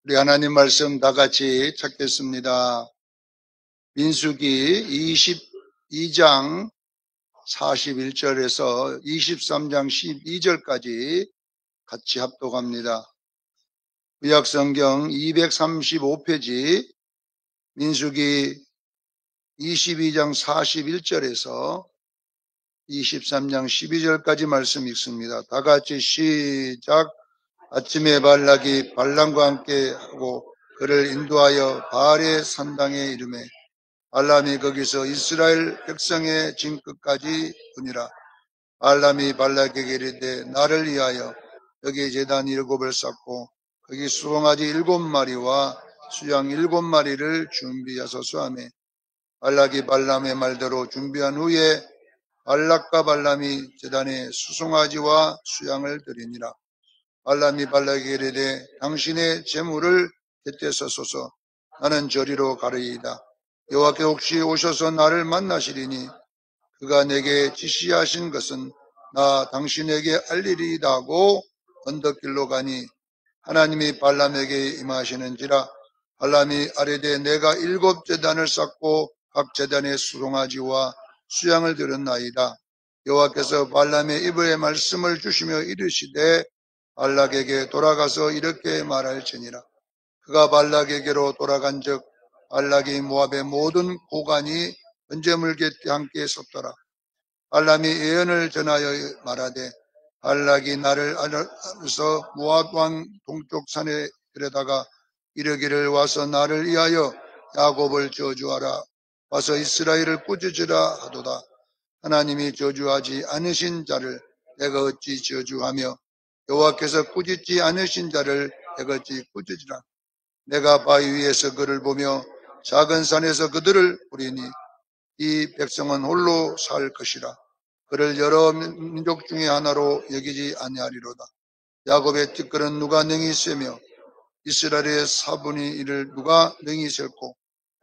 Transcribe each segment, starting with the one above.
우리 하나님 말씀 다 같이 찾겠습니다. 민수기 22장 41절에서 23장 12절까지 같이 합독합니다. 구약성경 235페이지 민수기 22장 41절에서 23장 12절까지 말씀 읽습니다. 다 같이 시작. 아침에 발락이 발람과 함께 하고 그를 인도하여 바알의 산당에 이르매 발람이 거기서 이스라엘 백성의 진 끝까지 보니라. 발람이 발락에게 이르되 나를 위하여 여기 제단 7을 쌓고 거기 수송아지 7마리와 수양 7마리를 준비하소서 하매 발락이 발람의 말대로 준비한 후에 발락과 발람이 제단에 수송아지와 수양을 드리니라. 발람이 발락에게 이르되 당신의 재물을 곁에서 쏘소. 나는 저리로 가리이다. 여호와께 혹시 오셔서 나를 만나시리니 그가 내게 지시하신 것은 나 당신에게 알리리이다 하고 언덕길로 가니 하나님이 발람에게 임하시는지라. 발람이 아뢰되 내가 7제단을 쌓고 각 제단에 수송아지와 수양을 들었나이다. 여호와께서 발람의 입에 말씀을 주시며 이르시되 발락에게 돌아가서 이렇게 말할지니라. 그가 발락에게로 돌아간즉 발락이 모압의 모든 고관이 번제물 곁에 함께 섰더라. 발람이 예언을 전하여 말하되 발락이 나를 알아서 모압 왕 동쪽 산에 데려다가 이르기를 와서 나를 위하여 야곱을 저주하라. 와서 이스라엘을 꾸짖으라 하도다. 하나님이 저주하지 않으신 자를 내가 어찌 저주하며 여호와께서 꾸짖지 않으신 자를 내가 어찌 꾸짖으라. 내가 바위 위에서 그를 보며 작은 산에서 그들을 보리니 이 백성은 홀로 살 것이라. 그를 여러 민족 중에 하나로 여기지 아니하리로다. 야곱의 티끌은 누가 능히 세며 이스라엘의 4분의 1을 누가 능히 셀고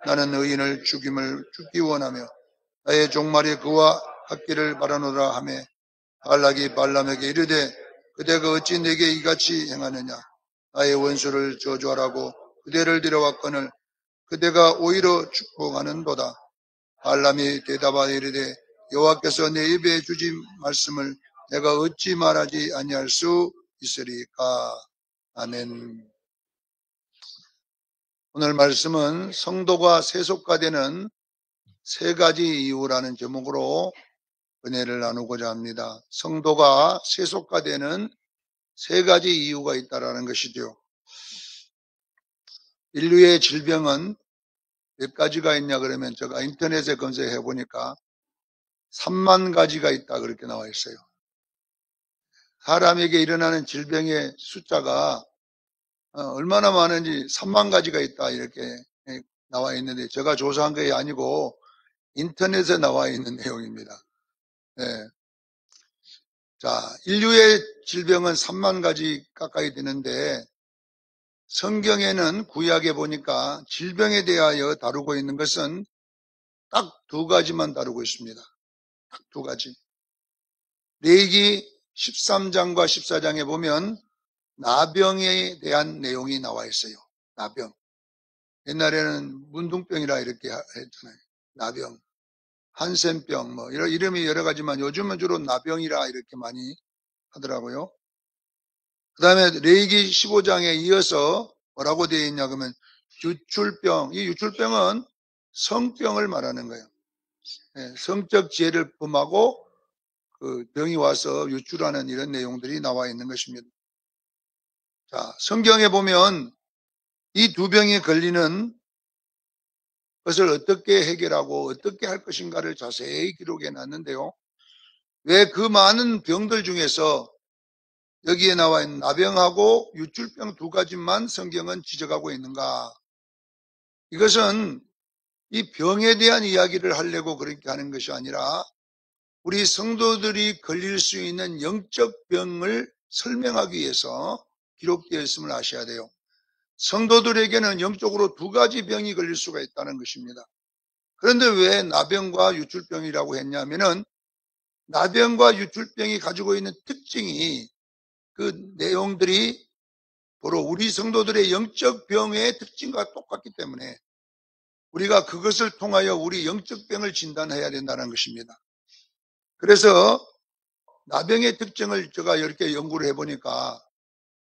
나는 의인을 죽기 원하며 나의 종말이 그와 같기를 바라노라 하매 발락이 발람에게 이르되 그대가 어찌 내게 이같이 행하느냐. 나의 원수를 저주하라고 그대를 데려왔거늘 그대가 오히려 축복하는도다. 발람이 대답하여 이르되 여호와께서 내 입에 주신 말씀을 내가 어찌 말하지 아니할 수 있으리까. 아멘. 오늘 말씀은 성도가 세속화 되는 3가지 이유라는 제목으로 은혜를 나누고자 합니다. 성도가 세속화 되는 3가지 이유가 있다라는 것이죠. 인류의 질병은 몇 가지가 있냐 그러면 제가 인터넷에 검색해 보니까 3만 가지가 있다 그렇게 나와 있어요. 사람에게 일어나는 질병의 숫자가 얼마나 많은지 3만 가지가 있다 이렇게 나와 있는데 제가 조사한 게 아니고 인터넷에 나와 있는 내용입니다. 네. 자, 인류의 질병은 3만 가지 가까이 되는데 성경에는 구약에 보니까 질병에 대하여 다루고 있는 것은 딱 2가지만 다루고 있습니다. 딱 2가지. 레위기 13장과 14장에 보면 나병에 대한 내용이 나와 있어요. 나병. 옛날에는 문둥병이라 이렇게 했잖아요. 나병. 한센병, 뭐, 이름이 여러 가지만 요즘은 주로 나병이라 이렇게 많이 하더라고요. 그 다음에 레위기 15장에 이어서 뭐라고 되어 있냐 그러면 유출병. 이 유출병은 성병을 말하는 거예요. 네, 성적 지혜를 범하고 그 병이 와서 유출하는 이런 내용들이 나와 있는 것입니다. 자, 성경에 보면 이 2병에 걸리는 것을 어떻게 해결하고 어떻게 할 것인가를 자세히 기록해 놨는데요. 왜 그 많은 병들 중에서 여기에 나와 있는 나병하고 유출병 2가지만 성경은 지적하고 있는가? 이것은 이 병에 대한 이야기를 하려고 그렇게 하는 것이 아니라 우리 성도들이 걸릴 수 있는 영적 병을 설명하기 위해서 기록되어 있음을 아셔야 돼요. 성도들에게는 영적으로 2가지 병이 걸릴 수가 있다는 것입니다. 그런데 왜 나병과 유출병이라고 했냐면은 나병과 유출병이 가지고 있는 특징이 그 내용들이 바로 우리 성도들의 영적 병의 특징과 똑같기 때문에 우리가 그것을 통하여 우리 영적 병을 진단해야 된다는 것입니다. 그래서 나병의 특징을 제가 이렇게 연구를 해보니까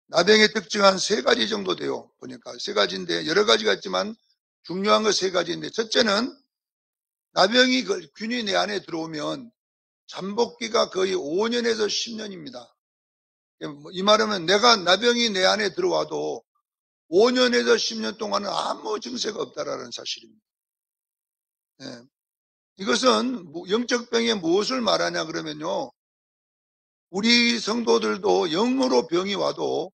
나병의 특징 한 3가지 정도 돼요. 보니까 3가지인데 여러 가지가 있지만 중요한 거 3가지인데, 첫째는 나병이 균이 내 안에 들어오면 잠복기가 거의 5년에서 10년입니다. 이 말하면 내가 나병이 내 안에 들어와도 5년에서 10년 동안은 아무 증세가 없다라는 사실입니다. 예. 이것은 영적 병에 무엇을 말하냐 그러면요, 우리 성도들도 영으로 병이 와도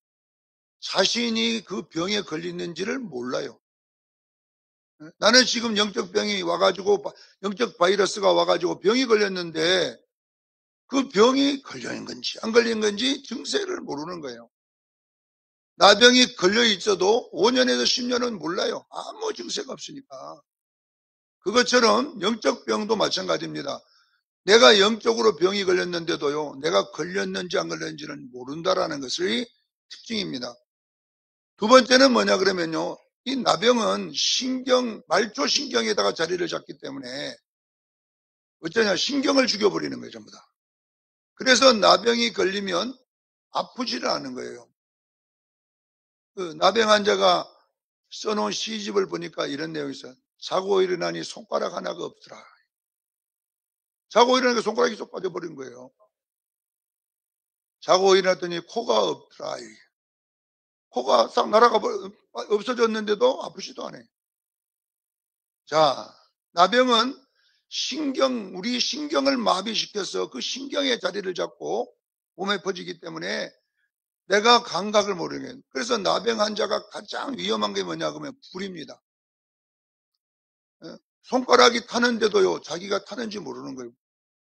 자신이 그 병에 걸리는지를 몰라요. 나는 지금 영적 병이 와가지고, 영적 바이러스가 와가지고 병이 걸렸는데 그 병이 걸린 건지 안 걸린 건지 증세를 모르는 거예요. 나병이 걸려 있어도 5년에서 10년은 몰라요. 아무 증세가 없으니까. 그것처럼 영적 병도 마찬가지입니다. 내가 영적으로 병이 걸렸는데도요, 내가 걸렸는지 안 걸렸는지는 모른다라는 것이 특징입니다. 두 번째는 뭐냐 그러면요, 이 나병은 말초신경에다가 자리를 잡기 때문에 어쩌냐, 신경을 죽여버리는 거예요, 전부 다. 그래서 나병이 걸리면 아프지를 않은 거예요. 그 나병 환자가 써놓은 시집을 보니까 이런 내용이 있어요. 자고 일어나니 손가락 하나가 없더라. 자고 일어나니까 손가락이 쏙 빠져버린 거예요. 자고 일어났더니 코가 없더라. 코가 싹 날아가 없어졌는데도 아프지도 않아요. 자, 나병은 우리 신경을 마비시켜서 그 신경의 자리를 잡고 몸에 퍼지기 때문에 내가 감각을 모르게. 그래서 나병 환자가 가장 위험한 게 뭐냐 그러면 불입니다. 손가락이 타는데도요, 자기가 타는지 모르는 거예요.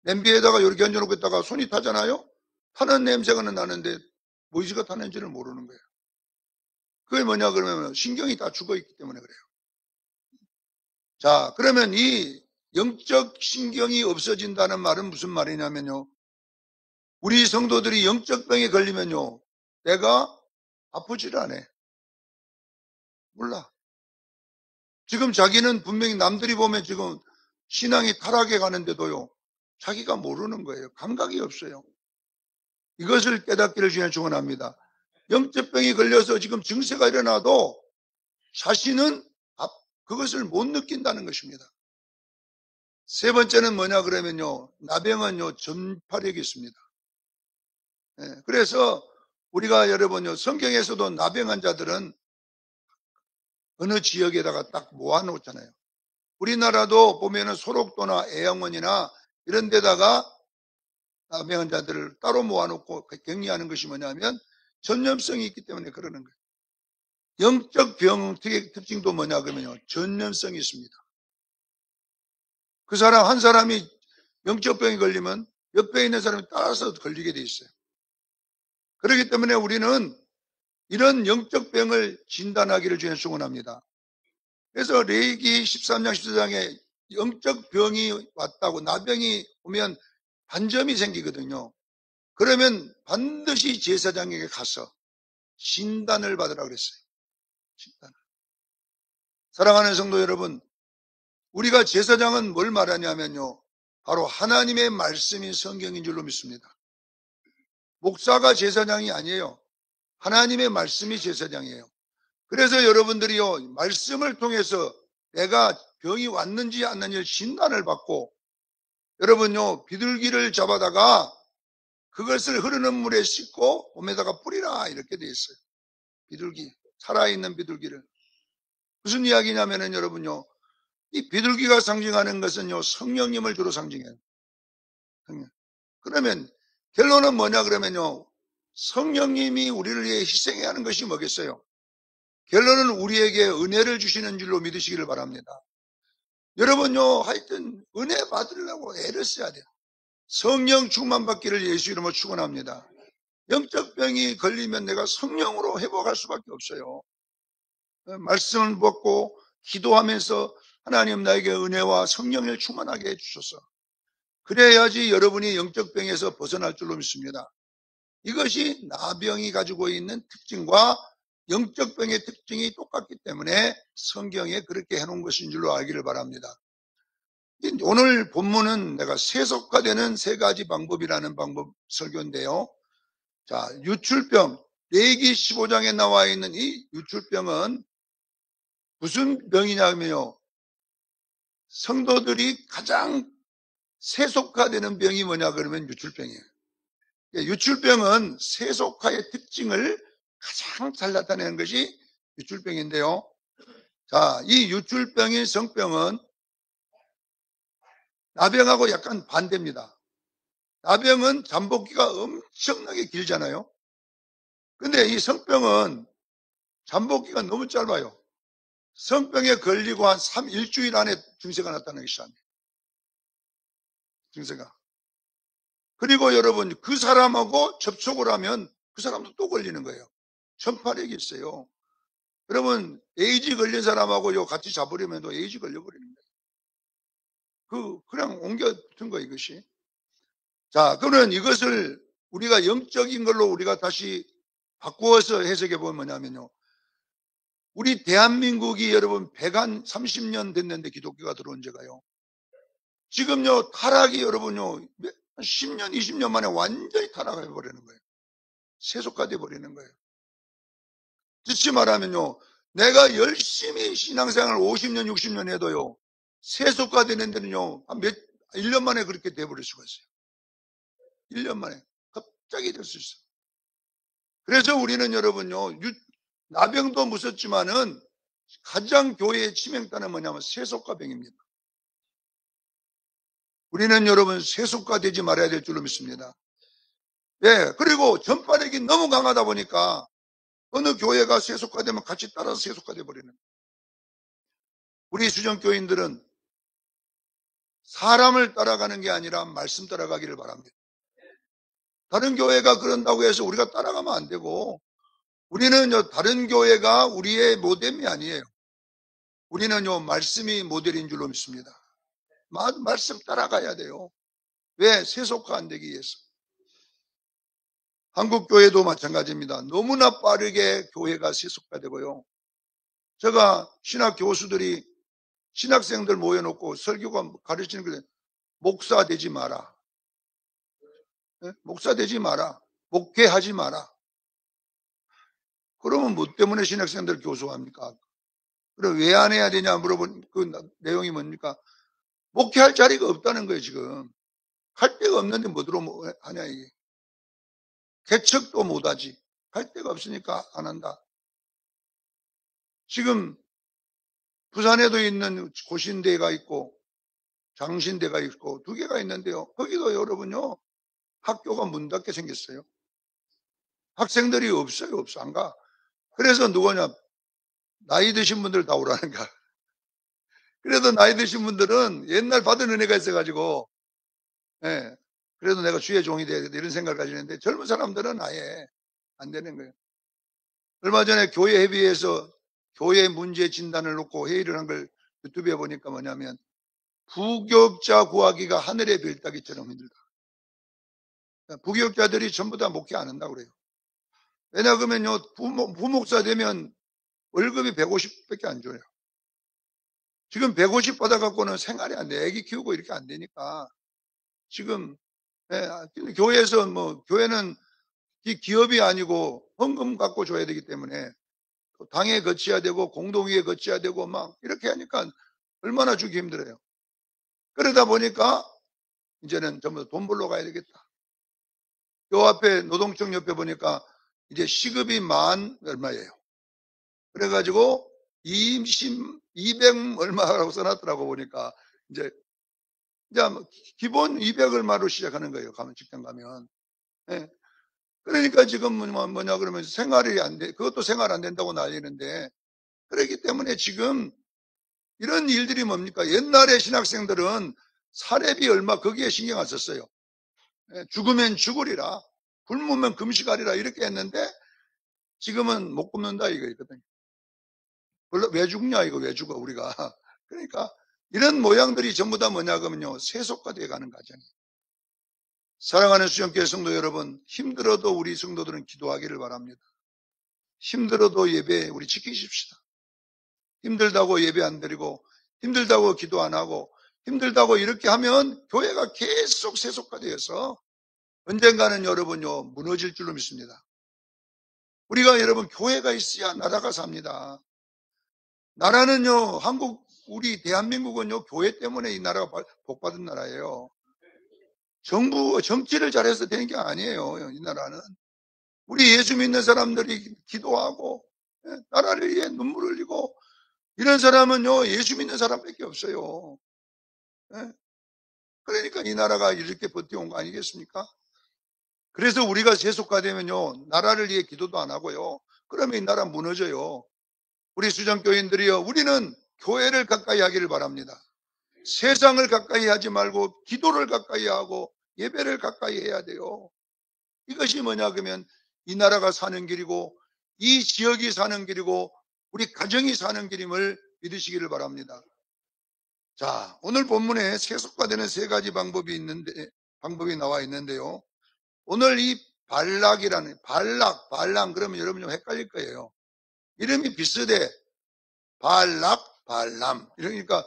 냄비에다가 이렇게 얹어놓고 있다가 손이 타잖아요? 타는 냄새가 나는데 무엇이가 타는지를 모르는 거예요. 그게 뭐냐 그러면 신경이 다 죽어있기 때문에 그래요. 자, 그러면 이 영적 신경이 없어진다는 말은 무슨 말이냐면요, 우리 성도들이 영적 병에 걸리면요, 내가 아프질 않아. 몰라. 지금 자기는 분명히 남들이 보면 지금 신앙이 타락해 가는데도요, 자기가 모르는 거예요. 감각이 없어요. 이것을 깨닫기를 주여 축원합니다. 영적 병이 걸려서 지금 증세가 일어나도 자신은 그것을 못 느낀다는 것입니다. 세 번째는 뭐냐 그러면요, 나병은요, 전파력이 있습니다. 그래서 우리가 여러분요, 성경에서도 나병 환자들은 어느 지역에다가 딱 모아놓잖아요. 우리나라도 보면은 소록도나 애양원이나 이런 데다가 나병 환자들을 따로 모아놓고 격리하는 것이 뭐냐면 전염성이 있기 때문에 그러는 거예요. 영적 병 특징도 뭐냐 그러면요, 전염성이 있습니다. 그 사람 한 사람이 영적 병이 걸리면 옆에 있는 사람이 따라서 걸리게 돼 있어요. 그렇기 때문에 우리는 이런 영적 병을 진단하기를 주여 축원합니다. 그래서 레위기 13장 14장에 영적 병이 왔다고, 나병이 오면 반점이 생기거든요. 그러면 반드시 제사장에게 가서 진단을 받으라 그랬어요. 진단을. 사랑하는 성도 여러분, 우리가 제사장은 뭘 말하냐면요, 바로 하나님의 말씀인 성경인 줄로 믿습니다. 목사가 제사장이 아니에요. 하나님의 말씀이 제사장이에요. 그래서 여러분들이요, 말씀을 통해서 내가 병이 왔는지 안 왔는지 진단을 받고, 여러분요, 비둘기를 잡아다가 그것을 흐르는 물에 씻고 몸에다가 뿌리라 이렇게 돼 있어요. 비둘기, 살아있는 비둘기를. 무슨 이야기냐면은 여러분요, 이 비둘기가 상징하는 것은요, 성령님을 주로 상징해요. 성령. 그러면 결론은 뭐냐 그러면요, 성령님이 우리를 위해 희생해야 하는 것이 뭐겠어요? 결론은 우리에게 은혜를 주시는 줄로 믿으시기를 바랍니다. 여러분요, 하여튼 은혜 받으려고 애를 써야 돼요. 성령 충만 받기를 예수 이름으로 축원합니다. 영적 병이 걸리면 내가 성령으로 회복할 수밖에 없어요. 말씀을 받고 기도하면서 하나님 나에게 은혜와 성령을 충만하게 해주셔서, 그래야지 여러분이 영적 병에서 벗어날 줄로 믿습니다. 이것이 나병이 가지고 있는 특징과 영적 병의 특징이 똑같기 때문에 성경에 그렇게 해놓은 것인 줄로 알기를 바랍니다. 오늘 본문은 내가 세속화되는 세 가지 방법이라는 방법 설교인데요. 자, 유출병, 레위기 15장에 나와 있는 이 유출병은 무슨 병이냐면요. 성도들이 가장 세속화되는 병이 뭐냐 그러면 유출병이에요. 유출병은 세속화의 특징을 가장 잘 나타내는 것이 유출병인데요. 자, 이 유출병인 성병은 나병하고 약간 반대입니다. 나병은 잠복기가 엄청나게 길잖아요. 근데 이 성병은 잠복기가 너무 짧아요. 성병에 걸리고 한 일주일 안에 증세가 나타나기 시작합니다. 증세가. 그리고 여러분 그 사람하고 접촉을 하면 그 사람도 또 걸리는 거예요. 전파력이 있어요. 여러분 에이즈 걸린 사람하고 같이 잡으려면 또 에이즈 걸려버리는 거예요. 그냥 옮겨 붙은 거 이것이. 자, 그러면 이것을 우리가 영적인 걸로 우리가 다시 바꾸어서 해석해 보면 뭐냐면요. 우리 대한민국이 여러분 130년 됐는데 기독교가 들어온 지가요. 지금요 타락이 여러분요 10년 20년 만에 완전히 타락해 버리는 거예요. 세속화돼 버리는 거예요. 즉시 말하면요 내가 열심히 신앙생활 50년 60년 해도요 세속화되는 데는요 한 1년 만에 그렇게 돼버릴 수가 있어요. 1년 만에 갑자기 될 수 있어요. 그래서 우리는 여러분요 나병도 무섭지만은 가장 교회의 치명타는 뭐냐면 세속화병입니다. 우리는 여러분 세속화되지 말아야 될 줄로 믿습니다. 네, 그리고 전파력이 너무 강하다 보니까 어느 교회가 세속화되면 같이 따라서 세속화돼 버리는 거예요. 우리 수정교인들은 사람을 따라가는 게 아니라 말씀 따라가기를 바랍니다. 다른 교회가 그런다고 해서 우리가 따라가면 안 되고 우리는 다른 교회가 우리의 모델이 아니에요. 우리는요 말씀이 모델인 줄로 믿습니다. 말씀 따라가야 돼요. 왜? 세속화 안 되기 위해서. 한국교회도 마찬가지입니다. 너무나 빠르게 교회가 세속화되고요. 제가 신학 교수들이 신학생들 모여놓고 설교가 가르치는 게 목사 되지 마라. 네? 목사 되지 마라. 목회하지 마라. 그러면 뭐 때문에 신학생들 교수합니까? 그럼 왜 안 해야 되냐 물어본 그 내용이 뭡니까? 목회할 자리가 없다는 거예요, 지금. 할 데가 없는데 뭐들어 하냐, 이게. 개척도 못하지. 할 데가 없으니까 안 한다. 지금 부산에도 있는 고신대가 있고 장신대가 있고 두 개가 있는데요. 거기도 여러분요. 학교가 문 닫게 생겼어요. 학생들이 없어요. 없어. 안 가. 그래서 누구냐. 나이 드신 분들 다 오라는 거야. 그래도 나이 드신 분들은 옛날 받은 은혜가 있어가지고 예. 그래도 내가 주의 종이 되야겠다 이런 생각을 가지는데 젊은 사람들은 아예 안 되는 거예요. 얼마 전에 교회 협의회에서 교회 문제 진단을 놓고 회의를 한 걸 유튜브에 보니까 뭐냐면 부교육자 구하기가 하늘의 별 따기처럼 힘들다. 부교육자들이 전부 다 목회 안 한다고 그래요. 왜냐 그러면요 부목사 되면 월급이 150밖에 안 줘요. 지금 150 받아갖고는 생활이 안 돼. 애기 키우고 이렇게 안 되니까 지금 교회에서 교회는 기업이 아니고 헌금 갖고 줘야 되기 때문에 당에 거쳐야 되고 공동위에 거쳐야 되고 막 이렇게 하니까 얼마나 주기 힘들어요. 그러다 보니까 이제는 전부 돈 벌러 가야 되겠다. 요 앞에 노동청 옆에 보니까 이제 시급이 얼마예요. 그래가지고 200 얼마라고 써놨더라고 보니까 이제 기본 200 얼마로 시작하는 거예요. 가면 직장 가면. 네. 그러니까 지금 뭐냐 그러면 생활이 안 돼. 그것도 생활 안 된다고 난리는데 그렇기 때문에 지금 이런 일들이 뭡니까? 옛날에 신학생들은 사례비 얼마 거기에 신경 안 썼어요. 죽으면 죽으리라. 굶으면 금식하리라 이렇게 했는데 지금은 못 굶는다 이거 있거든요. 왜 죽냐 이거 왜 죽어 우리가. 그러니까 이런 모양들이 전부 다 뭐냐 그러면요. 세속화되어 가는 과정이에요. 사랑하는 수영교회 성도 여러분 힘들어도 우리 성도들은 기도하기를 바랍니다. 힘들어도 예배 우리 지키십시다. 힘들다고 예배 안 드리고 힘들다고 기도 안 하고 힘들다고 이렇게 하면 교회가 계속 세속화되어서 언젠가는 여러분요 무너질 줄로 믿습니다. 우리가 여러분 교회가 있어야 나라가 삽니다. 나라는요 한국 우리 대한민국은요 교회 때문에 이 나라가 복받은 나라예요. 정치를 잘해서 되는 게 아니에요. 이 나라는 우리 예수 믿는 사람들이 기도하고 나라를 위해 눈물 흘리고 이런 사람은요 예수 믿는 사람밖에 없어요. 그러니까 이 나라가 이렇게 버텨온 거 아니겠습니까? 그래서 우리가 세속화되면요 나라를 위해 기도도 안 하고요 그러면 이 나라 무너져요. 우리 수장교인들이요 우리는 교회를 가까이 하기를 바랍니다. 세상을 가까이 하지 말고 기도를 가까이 하고 예배를 가까이 해야 돼요. 이것이 뭐냐 그러면 이 나라가 사는 길이고 이 지역이 사는 길이고 우리 가정이 사는 길임을 믿으시기를 바랍니다. 자, 오늘 본문에 세속화되는 세 가지 방법이 나와 있는데요. 오늘 이 발락이라는 발람 그러면 여러분 좀 헷갈릴 거예요. 이름이 비슷해. 발락, 발람. 이러니까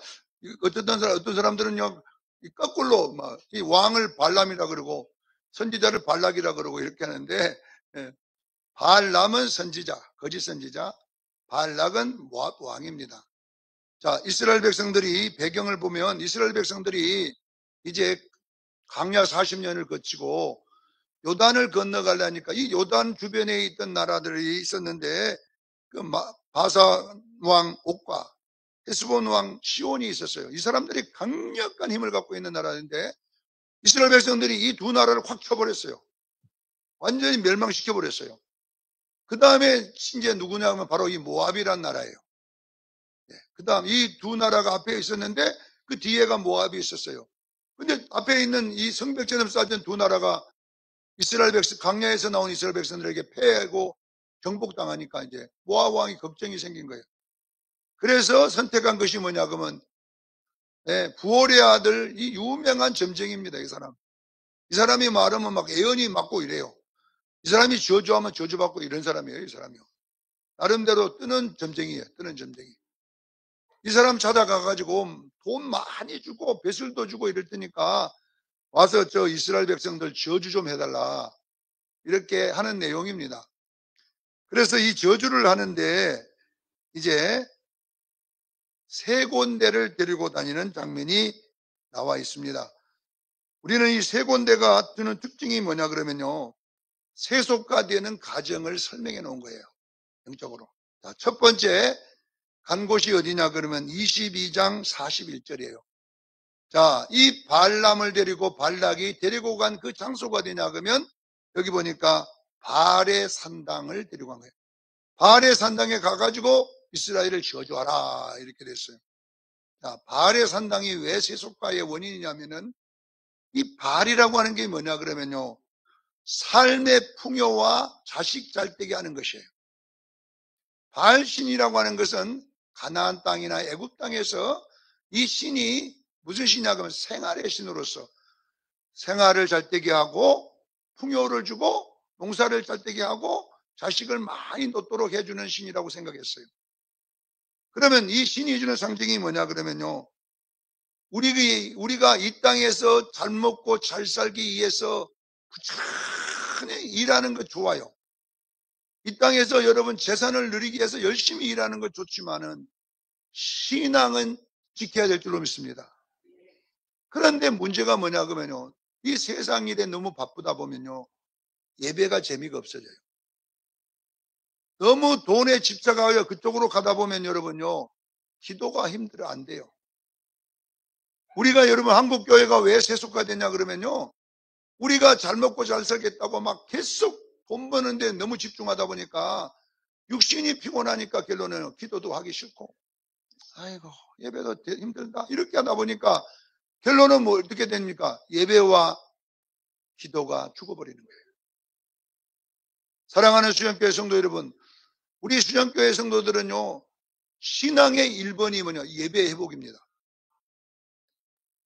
어떤 사람들은요 거꾸로 이 왕을 발람이라 그러고 선지자를 발락이라 그러고 이렇게 하는데 발람은 선지자, 거짓 선지자, 발락은 모압 왕입니다. 자, 이스라엘 백성들이 배경을 보면 이스라엘 백성들이 이제 광야 40년을 거치고 요단을 건너가려니까 이 요단 주변에 있던 나라들이 있었는데 그 바산 왕 옥과 헤스본 왕 시온이 있었어요. 이 사람들이 강력한 힘을 갖고 있는 나라인데 이스라엘 백성들이 이 두 나라를 확 쳐버렸어요. 완전히 멸망시켜버렸어요. 그 다음에 이제 누구냐 하면 바로 이 모압이란 나라예요. 그 다음 이 두 나라가 앞에 있었는데 그 뒤에가 모압이 있었어요. 근데 앞에 있는 이 성벽처럼 쌓여진 두 나라가 이스라엘 백성, 광야에서 나온 이스라엘 백성들에게 패하고 정복당하니까 이제 모압 왕이 걱정이 생긴 거예요. 그래서 선택한 것이 뭐냐 그러면 부올의 아들 이 유명한 점쟁이입니다. 이 사람. 이 사람이 말하면 막 예언이 맞고 이래요. 이 사람이 저주하면 저주받고 이런 사람이에요. 이 사람이요. 나름대로 뜨는 점쟁이에요. 뜨는 점쟁이. 이 사람 찾아가가지고 돈 많이 주고 배슬도 주고 이럴 테니까 와서 저 이스라엘 백성들 저주 좀 해달라 이렇게 하는 내용입니다. 그래서 이 저주를 하는데 이제 세 군데를 데리고 다니는 장면이 나와 있습니다. 우리는 이 세 군데가 주는 특징이 뭐냐 그러면요 세속화되는 과정을 설명해 놓은 거예요. 영적으로. 자, 첫 번째 간 곳이 어디냐 그러면 22장 41절이에요. 자, 이 발람을 데리고 발락이 데리고 간 그 장소가 어디냐 그러면 여기 보니까 발의 산당을 데리고 간 거예요. 발의 산당에 가가지고 이스라엘을 저주하라 이렇게 됐어요. 자, 발의 산당이 왜 세속화의 원인이냐면은 이 발이라고 하는 게 뭐냐 그러면요 삶의 풍요와 자식 잘되게 하는 것이에요. 발신이라고 하는 것은 가나안 땅이나 애굽 땅에서 이 신이 무슨 신이냐 그러면 생활의 신으로서 생활을 잘되게 하고 풍요를 주고 농사를 잘되게 하고 자식을 많이 놓도록 해주는 신이라고 생각했어요. 그러면 이 신이 주는 상징이 뭐냐 그러면요 우리가 이 땅에서 잘 먹고 잘 살기 위해서 부지런히 일하는 거 좋아요. 이 땅에서 여러분 재산을 누리기 위해서 열심히 일하는 것 좋지만은 신앙은 지켜야 될 줄로 믿습니다. 그런데 문제가 뭐냐 그러면요 이 세상 일에 너무 바쁘다 보면요 예배가 재미가 없어져요. 너무 돈에 집착하여 그쪽으로 가다 보면 여러분요 기도가 힘들어 안 돼요. 우리가 여러분 한국 교회가 왜 세속화되냐 그러면요 우리가 잘 먹고 잘 살겠다고 막 계속 돈 버는데 너무 집중하다 보니까 육신이 피곤하니까 결론은 기도도 하기 싫고 아이고 예배도 힘들다 이렇게 하다 보니까 결론은 뭐 어떻게 됩니까? 예배와 기도가 죽어버리는 거예요. 사랑하는 수영교회 성도 여러분, 우리 수영교회 성도들은요 신앙의 1번이 뭐냐 예배 회복입니다.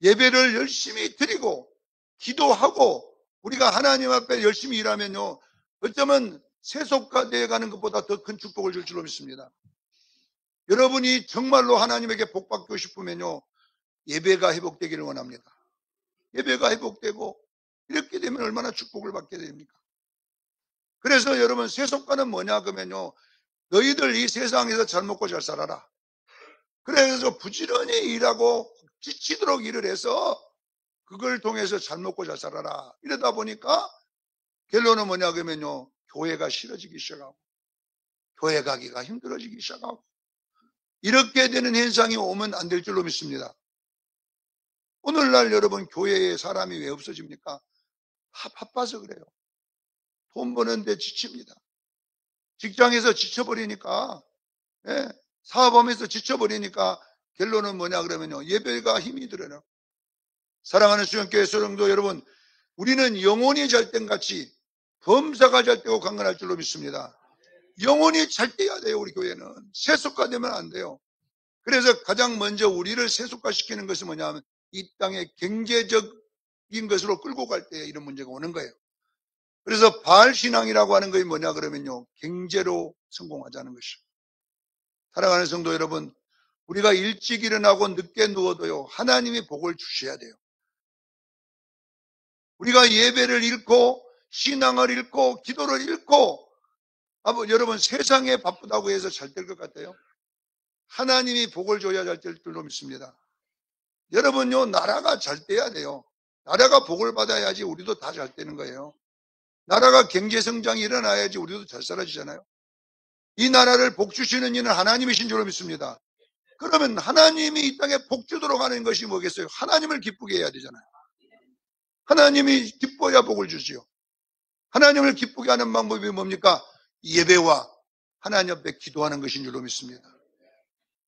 예배를 열심히 드리고 기도하고 우리가 하나님 앞에 열심히 일하면요 어쩌면 세속화되어 가는 것보다 더 큰 축복을 줄 줄로 믿습니다. 여러분이 정말로 하나님에게 복 받고 싶으면요, 예배가 회복되기를 원합니다. 예배가 회복되고 이렇게 되면 얼마나 축복을 받게 됩니까? 그래서 여러분, 세속화는 뭐냐 그러면요, 너희들 이 세상에서 잘 먹고 잘 살아라. 그래서 부지런히 일하고 지치도록 일을 해서 그걸 통해서 잘 먹고 잘 살아라. 이러다 보니까 결론은 뭐냐 그러면요, 교회가 싫어지기 시작하고 교회 가기가 힘들어지기 시작하고 이렇게 되는 현상이 오면 안 될 줄로 믿습니다. 오늘날 여러분, 교회에 사람이 왜 없어집니까? 바빠서 그래요. 돈 버는데 지칩니다. 직장에서 지쳐버리니까, 예, 사업하면서 지쳐버리니까 결론은 뭐냐 그러면요, 예배가 힘이 들어요. 사랑하는 수영교회 성도 여러분, 우리는 영혼이 잘 땐 같이 범사가 잘 되고 강건할 줄로 믿습니다. 영혼이 잘 돼야 돼요. 우리 교회는 세속화되면 안 돼요. 그래서 가장 먼저 우리를 세속화시키는 것이 뭐냐면 이 땅의 경제적인 것으로 끌고 갈 때 이런 문제가 오는 거예요. 그래서 바알신앙이라고 하는 것이 뭐냐 그러면요, 경제로 성공하자는 것이죠. 사랑하는 성도 여러분, 우리가 일찍 일어나고 늦게 누워도요, 하나님이 복을 주셔야 돼요. 우리가 예배를 잃고 신앙을 잃고 기도를 잃고 여러분, 세상에 바쁘다고 해서 잘 될 것 같아요? 하나님이 복을 줘야 잘 될 줄로 믿습니다. 여러분요, 나라가 잘 돼야 돼요. 나라가 복을 받아야지 우리도 다 잘 되는 거예요. 나라가 경제성장이 일어나야지 우리도 잘 살아지잖아요. 이 나라를 복 주시는 이는 하나님이신 줄로 믿습니다. 그러면 하나님이 이 땅에 복 주도록 하는 것이 뭐겠어요? 하나님을 기쁘게 해야 되잖아요. 하나님이 기뻐야 복을 주지요. 하나님을 기쁘게 하는 방법이 뭡니까? 예배와 하나님 앞에 기도하는 것인 줄로 믿습니다.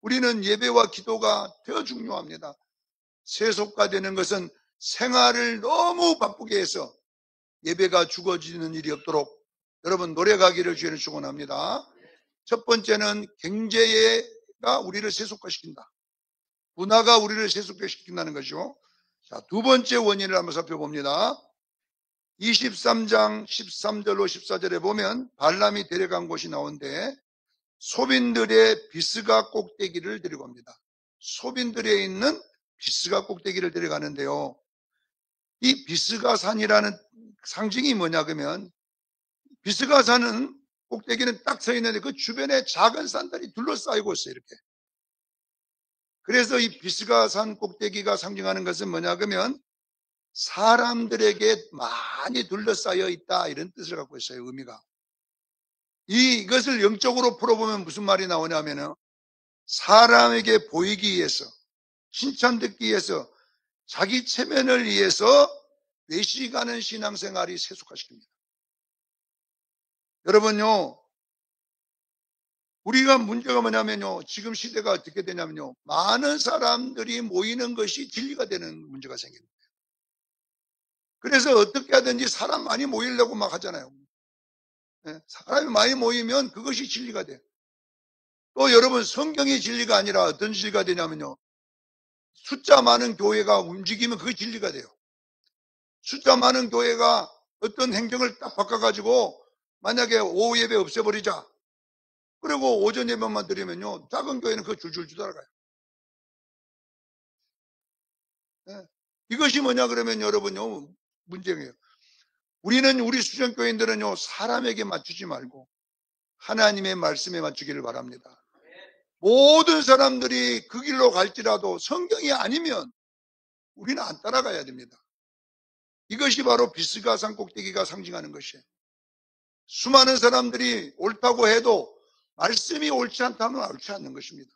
우리는 예배와 기도가 더 중요합니다. 세속화되는 것은 생활을 너무 바쁘게 해서 예배가 죽어지는 일이 없도록 여러분 노력하기를 주의는 축원합니다. 첫 번째는 경제가 우리를 세속화시킨다. 문화가 우리를 세속화시킨다는 것이죠. 자, 두 번째 원인을 한번 살펴봅니다. 23장 13절로 14절에 보면 발람이 데려간 곳이 나오는데 소빈들의 비스가 꼭대기를 데려갑니다. 소빈들에 있는 비스가 꼭대기를 데려가는데요. 이 비스가 산이라는 상징이 뭐냐 그러면 비스가 산은 꼭대기는 딱 서 있는데 그 주변에 작은 산들이 둘러싸이고 있어요. 이렇게. 그래서 이 비스가 산 꼭대기가 상징하는 것은 뭐냐 그러면 사람들에게 많이 둘러싸여 있다, 이런 뜻을 갖고 있어요. 의미가. 이것을 영적으로 풀어보면 무슨 말이 나오냐면은 사람에게 보이기 위해서, 칭찬 듣기 위해서, 자기 체면을 위해서 외식하는 신앙생활이 세속화시킵니다. 여러분요, 우리가 문제가 뭐냐면요, 지금 시대가 어떻게 되냐면요, 많은 사람들이 모이는 것이 진리가 되는 문제가 생깁니다. 그래서 어떻게 하든지 사람 많이 모이려고 막 하잖아요. 사람이 많이 모이면 그것이 진리가 돼요. 또 여러분, 성경이 진리가 아니라 어떤 진리가 되냐면요, 숫자 많은 교회가 움직이면 그게 진리가 돼요. 숫자 많은 교회가 어떤 행정을 딱 바꿔가지고 만약에 오후 예배 없애버리자, 그리고 오전 예배만 드리면요, 작은 교회는 그거 줄줄 따라가요. 이것이 뭐냐 그러면 여러분요, 문제예요. 우리 수정교인들은요, 사람에게 맞추지 말고 하나님의 말씀에 맞추기를 바랍니다. 모든 사람들이 그 길로 갈지라도 성경이 아니면 우리는 안 따라가야 됩니다. 이것이 바로 비스가 산 꼭대기가 상징하는 것이에요. 수많은 사람들이 옳다고 해도 말씀이 옳지 않다면 옳지 않는 것입니다.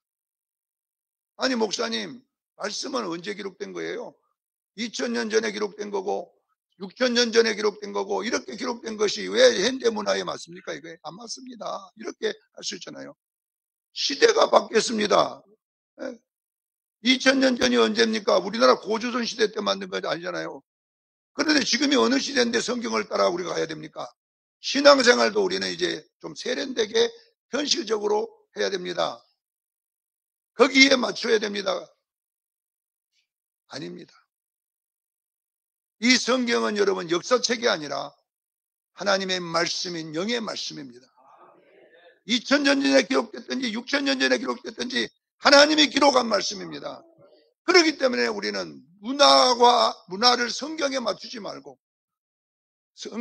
아니 목사님, 말씀은 언제 기록된 거예요? 2000년 전에 기록된 거고 6000년 전에 기록된 거고 이렇게 기록된 것이 왜 현대 문화에 맞습니까? 이거 안 맞습니다. 이렇게 할 수 있잖아요. 시대가 바뀌었습니다. 2000년 전이 언제입니까? 우리나라 고조선 시대 때 만든 거 아니잖아요. 그런데 지금이 어느 시대인데 성경을 따라 우리가 가야 됩니까? 신앙생활도 우리는 이제 좀 세련되게 현실적으로 해야 됩니다. 거기에 맞춰야 됩니다. 아닙니다. 이 성경은 여러분 역사책이 아니라 하나님의 말씀인 영의 말씀입니다. 2000년 전에 기록됐든지 6000년 전에 기록됐든지 하나님이 기록한 말씀입니다. 그렇기 때문에 우리는 문화를 성경에 맞추지 말고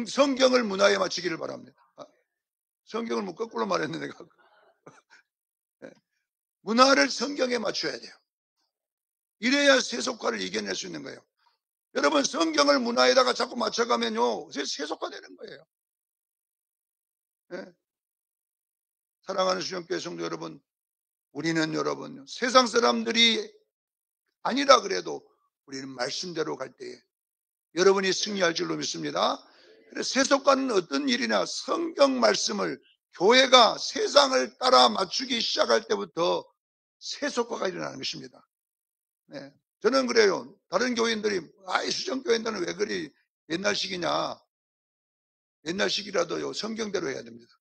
성경을 문화에 맞추기를 바랍니다. 성경을 뭐 거꾸로 말했는데 내가. 문화를 성경에 맞춰야 돼요. 이래야 세속화를 이겨낼 수 있는 거예요. 여러분, 성경을 문화에다가 자꾸 맞춰가면요 세속화 되는 거예요. 네. 사랑하는 수영교회 성도 여러분, 우리는 여러분 세상 사람들이 아니라 그래도 우리는 말씀대로 갈 때에 여러분이 승리할 줄로 믿습니다. 그래서 세속화는 어떤 일이냐, 성경 말씀을 교회가 세상을 따라 맞추기 시작할 때부터 세속화가 일어나는 것입니다. 네. 저는 그래요. 다른 교인들이 수정교인들은 왜 그리 옛날식이냐. 옛날식이라도요 성경대로 해야 됩니다.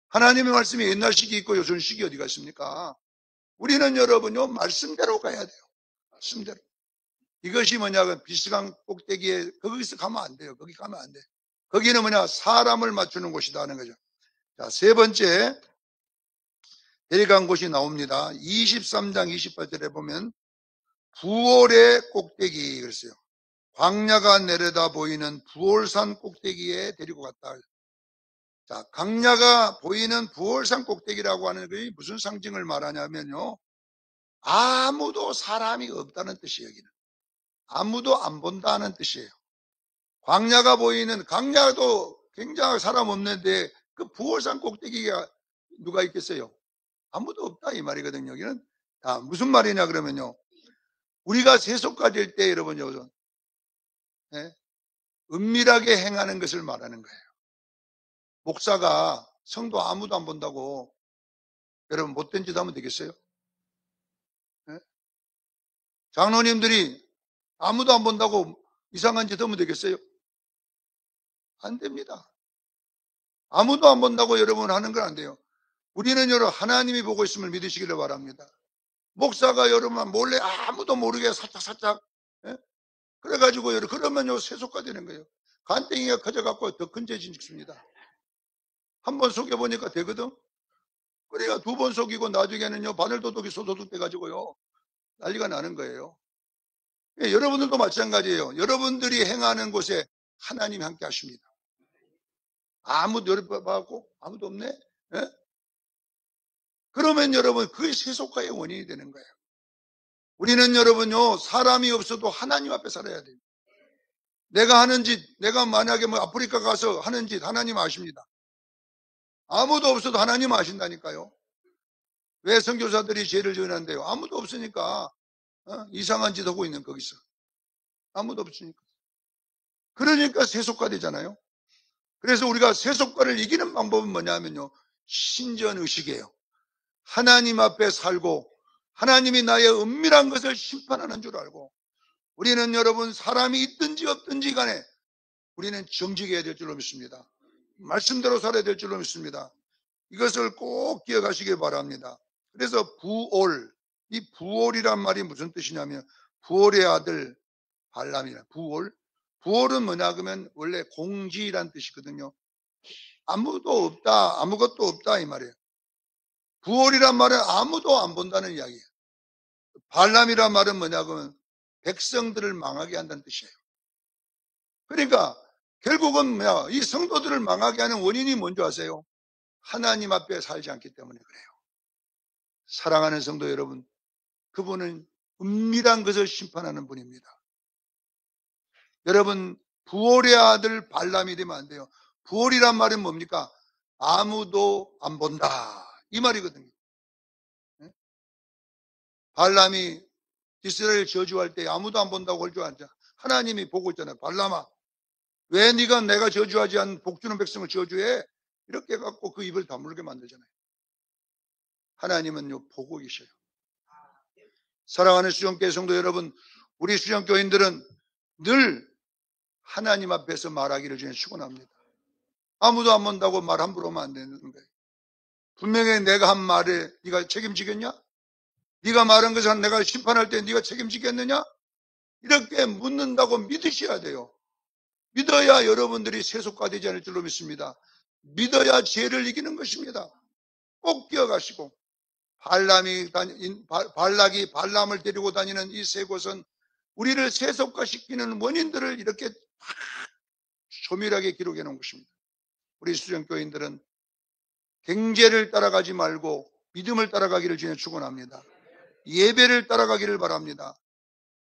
하나님의 말씀이 옛날식이 있고 요즘식이 어디가 있습니까? 우리는 여러분요 말씀대로 가야 돼요. 말씀대로. 이것이 뭐냐면 비스강 꼭대기에 거기서 가면 안 돼요. 거기 가면 안 돼. 거기는 뭐냐, 사람을 맞추는 곳이다 하는 거죠. 자, 세 번째 데려간 곳이 나옵니다. 23장 28절에 보면 부올의 꼭대기 그랬어요. 광야가 내려다 보이는 부올산 꼭대기에 데리고 갔다. 자, 광야가 보이는 부올산 꼭대기라고 하는 것이 무슨 상징을 말하냐면요, 아무도 사람이 없다는 뜻이에요. 여기는 아무도 안 본다는 뜻이에요. 광야가 보이는, 광야도 굉장히 사람 없는데 그 부올산 꼭대기가 누가 있겠어요? 아무도 없다 이 말이거든요. 여기는 무슨 말이냐 그러면요, 우리가 세속화 될 때 여러분요, 네? 은밀하게 행하는 것을 말하는 거예요. 목사가 성도 아무도 안 본다고 여러분 못된 짓 하면 되겠어요? 네? 장로님들이 아무도 안 본다고 이상한 짓 하면 되겠어요? 안 됩니다. 아무도 안 본다고 여러분 하는 건 안 돼요. 우리는 여러분 하나님이 보고 있음을 믿으시기를 바랍니다. 목사가 여러분 몰래 아무도 모르게 살짝 예? 그래가지고 여러분 그러면요 세속화 되는 거예요. 간땡이가 커져갖고 더 큰 죄 짓습니다. 한 번 속여보니까 되거든. 그러니까 두 번 속이고 나중에는요 바늘도둑이 소도둑 돼가지고요 난리가 나는 거예요. 예, 여러분들도 마찬가지예요. 여러분들이 행하는 곳에 하나님이 함께 하십니다. 아무도 여러분 봐갖고 아무도 없네. 예? 그러면 여러분 그게 세속화의 원인이 되는 거예요. 우리는 여러분요 사람이 없어도 하나님 앞에 살아야 돼요. 내가 하는 짓, 내가 만약에 뭐 아프리카 가서 하는 짓 하나님 아십니다. 아무도 없어도 하나님 아신다니까요. 왜 선교사들이 죄를 지었는데요? 아무도 없으니까 이상한 짓 하고 있는 거기서. 아무도 없으니까. 그러니까 세속화 되잖아요. 그래서 우리가 세속화를 이기는 방법은 뭐냐면요, 신전의식이에요. 하나님 앞에 살고 하나님이 나의 은밀한 것을 심판하는 줄 알고, 우리는 여러분 사람이 있든지 없든지 간에 우리는 정직해야 될 줄로 믿습니다. 말씀대로 살아야 될 줄로 믿습니다. 이것을 꼭 기억하시길 바랍니다. 그래서 부올, 이 부올이란 말이 무슨 뜻이냐면 부올의 아들 발람이라. 부올은 뭐냐 그러면 원래 공지란 뜻이거든요. 아무도 없다, 아무것도 없다 이 말이에요. 부올이란 말은 아무도 안 본다는 이야기예요. 발람이란 말은 뭐냐 그러면 백성들을 망하게 한다는 뜻이에요. 그러니까 결국은 뭐야, 이 성도들을 망하게 하는 원인이 뭔지 아세요? 하나님 앞에 살지 않기 때문에 그래요. 사랑하는 성도 여러분, 그분은 은밀한 것을 심판하는 분입니다. 여러분, 부올의 아들 발람이 되면 안 돼요. 부올이란 말은 뭡니까? 아무도 안 본다 이 말이거든요. 발람이 이스라엘 저주할 때 아무도 안 본다고 할 줄 알자. 하나님이 보고 있잖아요. 발람아, 왜 네가 내가 저주하지 않은 복주는 백성을 저주해? 이렇게 해갖고 그 입을 다물게 만들잖아요. 하나님은요 보고 계셔요. 사랑하는 수영교회 성도 여러분, 우리 수영교인들은 늘 하나님 앞에서 말하기를 저는 축원합니다. 아무도 안 본다고 말 함부로 하면 안 되는 거예요. 분명히 내가 한 말에 네가 책임지겠냐? 네가 말한 것을 내가 심판할 때 네가 책임지겠느냐? 이렇게 묻는다고 믿으셔야 돼요. 믿어야 여러분들이 세속화 되지 않을 줄로 믿습니다. 믿어야 죄를 이기는 것입니다. 꼭 기억하시고, 발락이 발람을 데리고 다니는 이 세 곳은 우리를 세속화시키는 원인들을 이렇게 조밀하게 기록해 놓은 것입니다. 우리 수정교인들은 경제를 따라가지 말고 믿음을 따라가기를 주님 축원합니다. 예배를 따라가기를 바랍니다.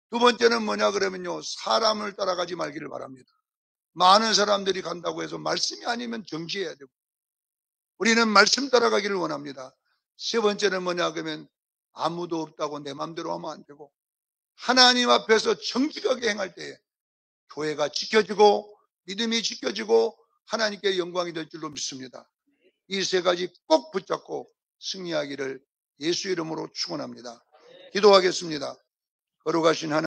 두 번째는 뭐냐 그러면요, 사람을 따라가지 말기를 바랍니다. 많은 사람들이 간다고 해서 말씀이 아니면 정지해야 되고, 우리는 말씀 따라가기를 원합니다. 세 번째는 뭐냐 그러면 아무도 없다고 내 마음대로 하면 안 되고, 하나님 앞에서 정직하게 행할 때에 교회가 지켜지고 믿음이 지켜지고 하나님께 영광이 될 줄로 믿습니다. 이 세 가지 꼭 붙잡고 승리하기를 예수 이름으로 축원합니다. 기도하겠습니다. 거룩하신 하나님,